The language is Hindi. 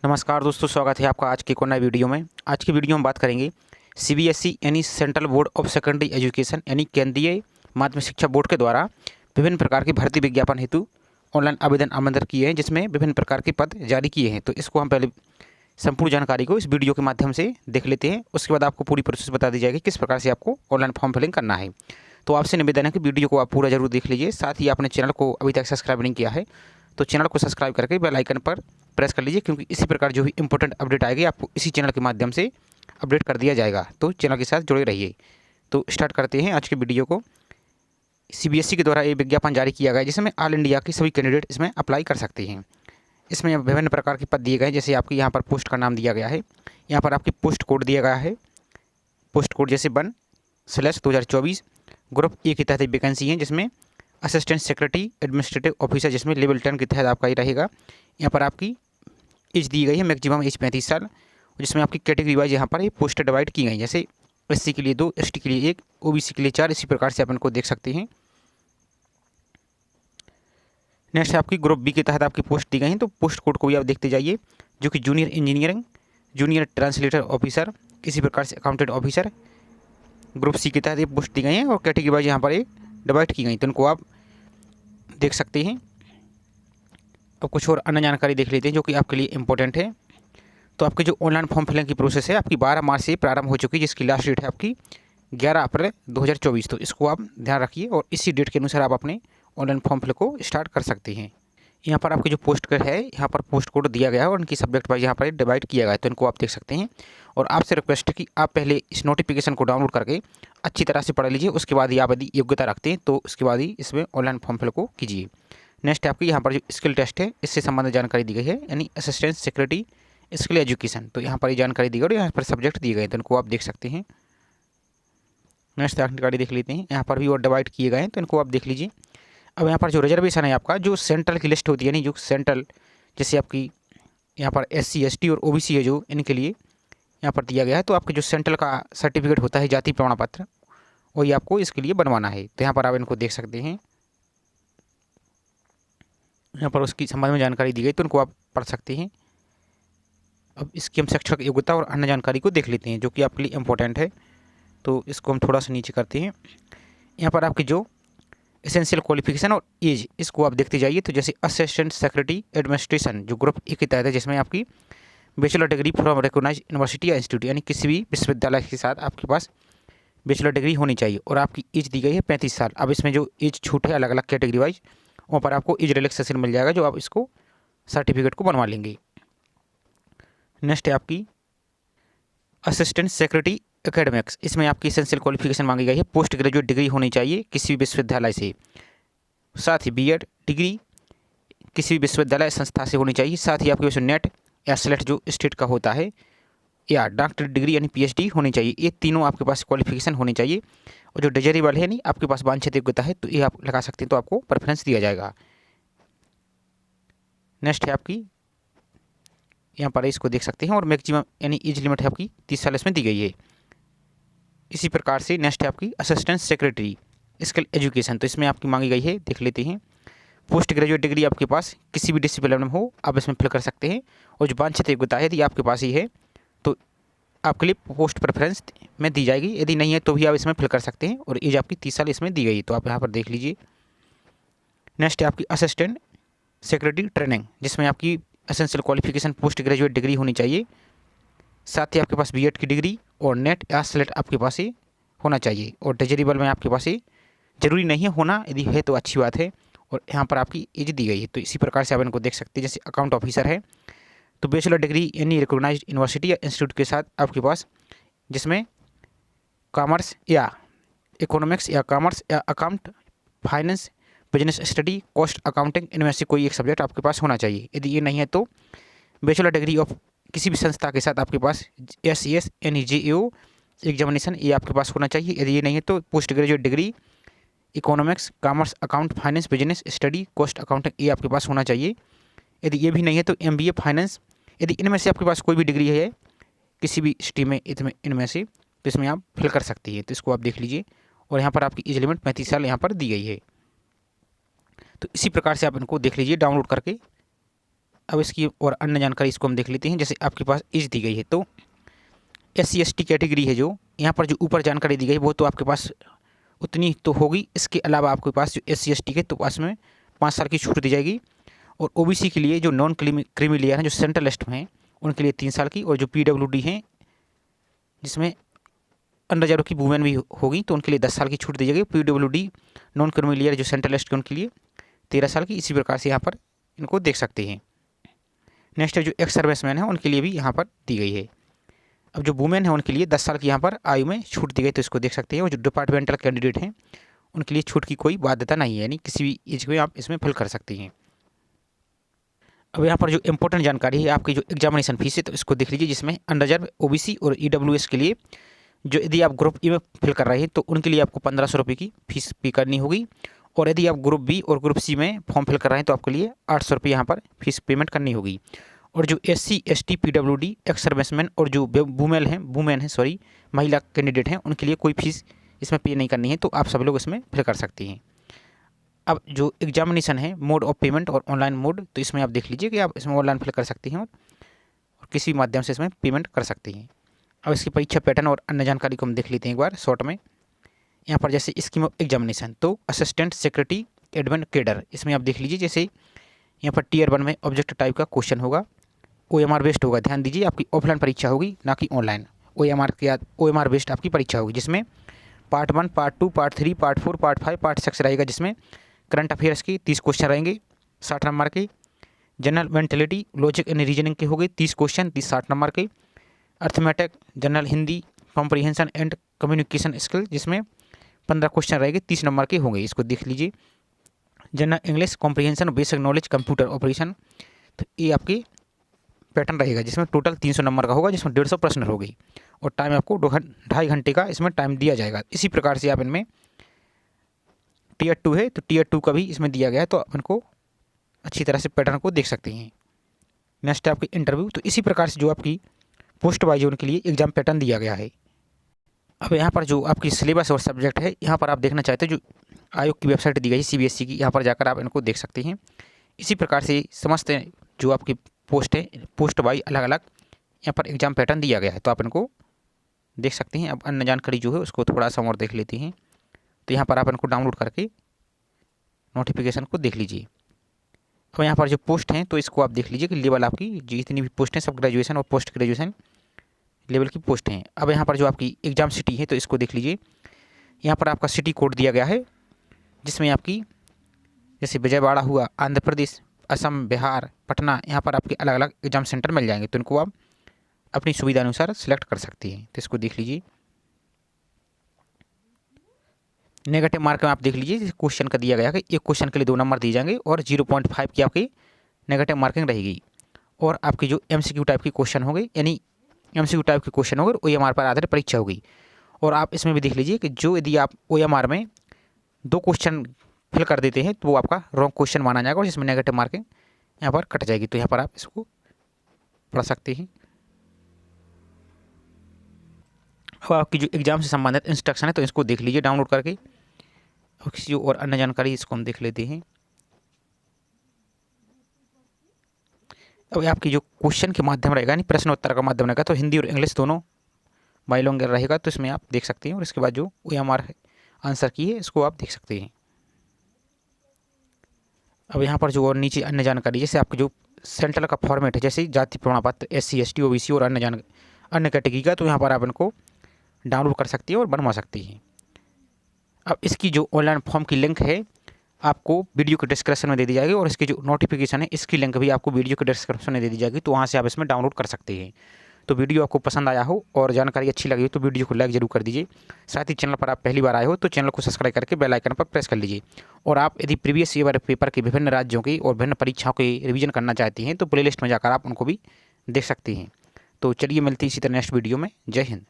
नमस्कार दोस्तों, स्वागत है आपका आज के एक और नए वीडियो में। आज की वीडियो में बात करेंगे सीबीएसई यानी central board of secondary education यानी केंद्रीय माध्यमिक शिक्षा बोर्ड के द्वारा विभिन्न प्रकार की भर्ती विज्ञापन हेतु ऑनलाइन आवेदन आमंत्रित किए हैं, जिसमें विभिन्न प्रकार के पद जारी किए हैं। तो इसको हम पहले संपूर्ण जानकारी को इस वीडियो के माध्यम से देख लेते हैं। उसके बाद आपको पूरी प्रोसेस बता दी जाएगी किस प्रकार से आपको ऑनलाइन फॉर्म फिलिंग करना है। तो आपसे निवेदन है कि वीडियो को आप पूरा जरूर देख लीजिए। साथ ही आपने चैनल को अभी तक सब्सक्राइब नहीं किया है तो चैनल को सब्सक्राइब करके बेल आइकन पर प्रेस कर लीजिए, क्योंकि इसी प्रकार जो भी इंपॉर्टेंट अपडेट आएगी आपको इसी चैनल के माध्यम से अपडेट कर दिया जाएगा। तो चैनल के साथ जुड़े रहिए। तो स्टार्ट करते हैं आज के वीडियो को। सीबीएसई के द्वारा ये विज्ञापन जारी किया गया है, जिसमें ऑल इंडिया के सभी कैंडिडेट इसमें अप्लाई कर सकते हैं। इसमें विभिन्न प्रकार के पद दिए गए हैं, जैसे आपकी यहाँ पर पोस्ट का नाम दिया गया है, यहाँ पर आपकी पोस्ट कोड दिया गया है। पोस्ट कोड जैसे 1/2024 ग्रुप ए के तहत वैकेंसी है, जिसमें असिस्टेंट सेक्रेटरी एडमिनिस्ट्रेटिव ऑफिसर, जिसमें लेवल 10 के तहत आपका ही रहेगा। यहाँ पर आपकी एज दी गई है, मैक्सिमम एज 35 साल, जिसमें आपकी कैटेगरी वाइज यहाँ पर ये पोस्ट डिवाइड की गई, जैसे एससी के लिए 2, एसटी के लिए 1, ओबीसी के लिए 4। इसी प्रकार से आप इनको देख सकते हैं। नेक्स्ट आपकी ग्रुप बी के तहत आपकी पोस्ट दी गई है, तो पोस्ट कोड को भी आप देखते जाइए, जो कि junior engineering, junior translator officer, इसी प्रकार से अकाउंटेंट ऑफिसर ग्रुप सी के तहत ये पोस्ट दी गई हैं और कैटेगरी वाइज यहाँ पर ये डिवाइड की गई, तो इनको आप देख सकते हैं। अब कुछ और अन्य जानकारी देख लेते हैं जो कि आपके लिए इंपॉर्टेंट है। तो आपकी जो ऑनलाइन फॉर्म फिलिंग की प्रोसेस है आपकी 12 मार्च से प्रारंभ हो चुकी है, जिसकी लास्ट डेट है आपकी 11 अप्रैल 2024। तो इसको आप ध्यान रखिए और इसी डेट के अनुसार आप अपने ऑनलाइन फॉर्म फिल को स्टार्ट कर सकते हैं। यहाँ पर आपकी जो पोस्ट कोड है, यहाँ पर पोस्ट कोड दिया गया है और उनकी सब्जेक्ट वाइज यहाँ पर डिवाइड किया गया है, तो इनको आप देख सकते हैं। और आपसे रिक्वेस्ट है कि आप पहले इस नोटिफिकेशन को डाउनलोड करके अच्छी तरह से पढ़ लीजिए। उसके बाद ही आप यदि योग्यता रखते हैं तो उसके बाद ही इसमें ऑनलाइन फॉर्म फिल को कीजिए। नेक्स्ट आपकी यहाँ पर जो स्किल टेस्ट है, इससे संबंधित जानकारी दी गई है, यानी असिस्टेंट सेक्रेटरी स्किल एजुकेशन। तो यहाँ पर ये जानकारी दी गई और यहाँ पर सब्जेक्ट दिए गए, तो इनको आप देख सकते हैं। नेक्स्ट जानकारी देख लेते हैं, यहाँ पर भी और डिवाइड किए गए हैं, तो इनको आप देख लीजिए। अब यहाँ पर जो रिजर्वेशन है आपका, जो सेंट्रल की लिस्ट होती है, यानी जो सेंट्रल, जैसे आपकी यहाँ पर एससी एसटी और ओबीसी है जो, इनके लिए यहाँ पर दिया गया है। तो आपके जो सेंट्रल का सर्टिफिकेट होता है, जाति प्रमाण पत्र, वही आपको इसके लिए बनवाना है। तो यहाँ पर आप इनको देख सकते हैं। यहाँ पर उसकी संबंध में जानकारी दी गई, तो इनको आप पढ़ सकते हैं। अब इसकी हम शैक्षणिक योग्यता और अन्य जानकारी को देख लेते हैं, जो कि आपके लिए इम्पोर्टेंट है। तो इसको हम थोड़ा सा नीचे करते हैं। यहाँ पर आपकी जो एसेंशियल क्वालिफिकेशन और एज, इसको आप देखते जाइए। तो जैसे असिस्टेंट सेक्रेटरी एडमिनिस्ट्रेशन जो ग्रुप ए के तहत है, जिसमें आपकी bachelor degree from recognise university या इंस्टीट्यूट, यानी किसी भी विश्वविद्यालय के साथ आपके पास बैचलर डिग्री होनी चाहिए। और आपकी एज दी गई है 35 साल। अब इसमें जो एज छूट है अलग अलग कैटेगरी वाइज, वहाँ पर आपको एज रिलैक्सेशन मिल जाएगा, जो आप इसको सर्टिफिकेट को बनवा लेंगे। नेक्स्ट है आपकी असिस्टेंट सेक्रेटरी एकेडमिक्स। इसमें आपकी एसेंशियल क्वालिफिकेशन मांगी गई है, पोस्ट ग्रेजुएट डिग्री होनी चाहिए किसी भी विश्वविद्यालय से, साथ ही बीएड डिग्री किसी भी विश्वविद्यालय संस्था से होनी चाहिए। साथ ही आपके पास नेट या सेलेक्ट जो स्टेट का होता है, या डॉक्टरेट डिग्री यानी पीएचडी होनी चाहिए। ये तीनों आपके पास क्वालिफिकेशन होनी चाहिए। और जो डिजरेबल है, नहीं आपके पास वांछित योग्यता है, तो ये आप लगा सकते हैं, तो आपको प्रेफरेंस दिया जाएगा। नेक्स्ट है आपकी यहाँ पर इसको देख सकते हैं, और मैक्सिमम यानी एज लिमिट है आपकी 30 साल इसमें दी गई है। इसी प्रकार से नेक्स्ट है आपकी असिस्टेंट सेक्रेटरी स्किल एजुकेशन। तो इसमें आपकी मांगी गई है, देख लेते हैं। पोस्ट ग्रेजुएट डिग्री आपके पास किसी भी डिसिप्लिन में हो, आप इसमें फिल कर सकते हैं। और जो वांछित योग्यता है यदि आपके पास ही है तो आपके लिए पोस्ट प्रेफरेंस में दी जाएगी, यदि नहीं है तो भी आप इसमें फिल कर सकते हैं। और एज आपकी 30 साल इसमें दी गई है, तो आप यहाँ पर देख लीजिए। नेक्स्ट है आपकी असिस्टेंट सेक्रेटरी ट्रेनिंग, जिसमें आपकी essential qualification post graduate degree होनी चाहिए। साथ ही आपके पास बीएड की डिग्री और नेट या सेलेक्ट आपके पास ही होना चाहिए। और डिजरेबल में आपके पास ही जरूरी नहीं है होना, यदि है तो अच्छी बात है। और यहाँ पर आपकी एज दी गई है, तो इसी प्रकार से आप इनको देख सकते हैं। जैसे अकाउंट ऑफिसर है, तो बैचलर डिग्री यानी रिकॉग्नाइज्ड यूनिवर्सिटी या इंस्टीट्यूट के साथ आपके पास, जिसमें कॉमर्स या इकोनॉमिक्स या कॉमर्स या account, finance, business study, cost accounting, इनमें से कोई एक सब्जेक्ट आपके पास होना चाहिए। यदि ये नहीं है तो बैचलर डिग्री ऑफ किसी भी संस्था के साथ आपके पास एससीएस यानी जेईओ एग्जामिनेशन, ये आपके पास होना चाहिए। यदि ये नहीं है तो post graduate degree economics, commerce, account, finance, business study, cost accounting, ये आपके पास होना चाहिए। यदि ये भी नहीं है तो एमबीए फाइनेंस, यदि इनमें से आपके पास कोई भी डिग्री है किसी भी स्ट्रीम में इनमें से, तो इसमें आप फिल कर सकती है। तो इसको आप देख लीजिए। और यहाँ पर आपकी एज लिमिट 35 साल यहाँ पर दी गई है। तो इसी प्रकार से आप इनको देख लीजिए डाउनलोड करके अब इसकी और अन्य जानकारी इसको हम देख लेते हैं। जैसे आपके पास एज दी गई है तो SC/ST कैटेगरी है, जो यहाँ पर जो ऊपर जानकारी दी गई वो तो आपके पास उतनी तो होगी। इसके अलावा आपके पास जो SC/ST के तो पास में 5 साल की छूट दी जाएगी। और OBC के लिए जो नॉन क्रीमी लेयर हैं, जो सेंट्रल लिस्ट में हैं, उनके लिए 3 साल की। और जो PWD हैं, जिसमें अनरिजर्व की वुमेन भी होगी, तो उनके लिए 10 साल की छूट दी जाएगी। PWD नॉन क्रीमी लेयर जो सेंट्रल लिस्ट के उनके लिए 13 साल की। इसी प्रकार से यहाँ पर इनको देख सकते हैं। नेक्स्ट जो एक्स सर्विसमैन है उनके लिए भी यहाँ पर दी गई है। अब जो वुमेन है उनके लिए 10 साल की यहाँ पर आयु में छूट दी गई, तो इसको देख सकते हैं। और जो डिपार्टमेंटल कैंडिडेट हैं उनके लिए छूट की कोई बाध्यता नहीं है, यानी किसी भी एज में आप इसमें फिल कर सकती हैं। अब यहाँ पर जो इंपॉर्टेंट जानकारी है आपकी जो एग्जामिनेशन फीस है, तो इसको देख लीजिए। जिसमें अनरिजर्व, OBC और EWS के लिए जो यदि आप ग्रुप E में फिल कर रहे हैं तो उनके लिए आपको 1500 रुपये की फीस पे करनी होगी। और यदि आप ग्रुप B और ग्रुप C में फॉर्म फिल कर रहे हैं तो आपके लिए 800 रुपये यहाँ पर फीस पेमेंट करनी होगी। और जो SC/ST PWD एक्स सर्विसमैन और जो वुमेन है महिला कैंडिडेट हैं उनके लिए कोई फीस इसमें पे नहीं करनी है, तो आप सब लोग इसमें फिल कर सकती हैं। अब जो एग्जामिनेशन है, मोड ऑफ पेमेंट और ऑनलाइन मोड, तो इसमें आप देख लीजिए कि आप इसमें ऑनलाइन फिल कर सकती हैं और किसी माध्यम से इसमें पेमेंट कर सकती हैं। अब इसकी परीक्षा पैटर्न और अन्य जानकारी को हम देख लेते हैं एक बार शॉर्ट में। यहाँ पर जैसे स्कीम ऑफ एग्जामिनेशन, तो असिस्टेंट सेक्रेटरी एडमिन कैडर, इसमें आप देख लीजिए। जैसे यहाँ पर Tier 1 में ऑब्जेक्ट टाइप का क्वेश्चन होगा, OMR बेस्ड होगा। ध्यान दीजिए, आपकी ऑफलाइन परीक्षा होगी, ना कि ऑनलाइन। OMR बेस्ड आपकी परीक्षा होगी, जिसमें part 1, part 2, part 3, part 4, part 5, part 6 रहेगा। जिसमें करंट अफेयर्स की 30 क्वेश्चन रहेंगे 60 नंबर के। General mentality, logic and reasoning के हो गए 30 क्वेश्चन 60 नंबर के। Arithmetic, general Hindi, comprehension and communication skill, जिसमें 15 क्वेश्चन रहेंगे 30 नंबर के होंगे। इसको देख लीजिए। General English comprehension, basic knowledge, computer operation, तो ये आपकी पैटर्न रहेगा। जिसमें टोटल 300 नंबर का होगा, जिसमें 150 प्रश्न होगी। और टाइम आपको 2.5 घंटे का इसमें टाइम दिया जाएगा। इसी प्रकार से आप इनमें Tier 2 है तो Tier 2 का भी इसमें दिया गया है, तो आप इनको अच्छी तरह से पैटर्न को देख सकते हैं। नेक्स्ट है आपकी इंटरव्यू, तो इसी प्रकार से जो आपकी पोस्ट वाइज उनके लिए एग्जाम पैटर्न दिया गया है। अब यहाँ पर जो आपकी सिलेबस और सब्जेक्ट है, यहाँ पर आप देखना चाहते हैं जो आयोग की वेबसाइट दी गई है CBSE की, यहाँ पर जाकर आप इनको देख सकते हैं। इसी प्रकार से समस्त जो आपकी पोस्ट है, पोस्ट वाइज अलग अलग यहाँ पर एग्जाम पैटर्न दिया गया है, तो आप इनको देख सकते हैं। अब अन्य जानकारी जो है उसको थोड़ा सा और देख लेते हैं। तो यहाँ पर आप इनको डाउनलोड करके नोटिफिकेशन को देख लीजिए। अब यहाँ पर जो पोस्ट हैं तो इसको आप देख लीजिए कि लेवल आपकी जितनी भी पोस्ट हैं सब ग्रेजुएशन और पोस्ट ग्रेजुएशन लेवल की पोस्ट हैं। अब यहाँ पर जो आपकी एग्ज़ाम सिटी है तो इसको देख लीजिए। यहाँ पर आपका सिटी कोड दिया गया है, जिसमें आपकी जैसे विजयवाड़ा हुआ आंध्र प्रदेश, असम, बिहार, पटना, यहाँ पर आपके अलग अलग एग्जाम सेंटर मिल जाएंगे, तो इनको आप अपनी सुविधा अनुसार सिलेक्ट कर सकती हैं। तो इसको देख लीजिए। नेगेटिव मार्क में आप देख लीजिए क्वेश्चन का दिया गया कि एक क्वेश्चन के लिए 2 नंबर दिए जाएंगे और 0.5 की आपकी नेगेटिव मार्किंग रहेगी। और आपकी जो MCQ टाइप की क्वेश्चन होंगे, यानी MCQ टाइप के क्वेश्चन होंगे, OMR पर आधारित परीक्षा होगी। और आप इसमें भी देख लीजिए कि जो यदि आप OMR में 2 क्वेश्चन फिल कर देते हैं तो वो आपका रॉन्ग क्वेश्चन माना जाएगा और जिसमें नेगेटिव मार्किंग यहाँ पर कट जाएगी। तो यहाँ पर आप इसको पढ़ सकते हैं। अब आपकी जो एग्ज़ाम से संबंधित इंस्ट्रक्शन है तो इसको देख लीजिए डाउनलोड करके। और किसी और अन्य जानकारी इसको हम देख लेते हैं। अब आपकी जो क्वेश्चन के माध्यम रहेगा, यानी प्रश्न उत्तर का माध्यम रहेगा, तो हिंदी और इंग्लिश दोनों बाइलिंगुअल रहेगा, तो इसमें आप देख सकते हैं। और इसके बाद जो OMR आंसर की है इसको आप देख सकते हैं। अब यहाँ पर जो और नीचे अन्य जानकारी, जैसे आपके जो सेंट्रल का फॉर्मेट है, जैसे जाति प्रमाण पत्र, SC ST OBC और अन्य कैटेगरी का, तो यहाँ पर आप इनको डाउनलोड कर सकती है और बनवा सकती हैं। अब इसकी जो ऑनलाइन फॉर्म की लिंक है आपको वीडियो के डिस्क्रिप्शन में दे दी जाएगी। और इसकी जो नोटिफिकेशन है इसकी लिंक भी आपको वीडियो के डिस्क्रिप्शन में दे दी जाएगी, तो वहाँ से आप इसमें डाउनलोड कर सकते हैं। तो वीडियो आपको पसंद आया हो और जानकारी अच्छी लगी हो तो वीडियो को लाइक जरूर कर दीजिए। साथ ही चैनल पर आप पहली बार आए हो तो चैनल को सब्सक्राइब करके बेल आइकन पर प्रेस कर लीजिए। और आप यदि प्रीवियस ईयर पेपर के विभिन्न राज्यों की और विभिन्न परीक्षाओं की रिवीजन करना चाहती हैं तो प्लेलिस्ट में जाकर आप उनको भी देख सकती हैं। तो चलिए मिलती है इसी तरह नेक्स्ट वीडियो में। जय हिंद।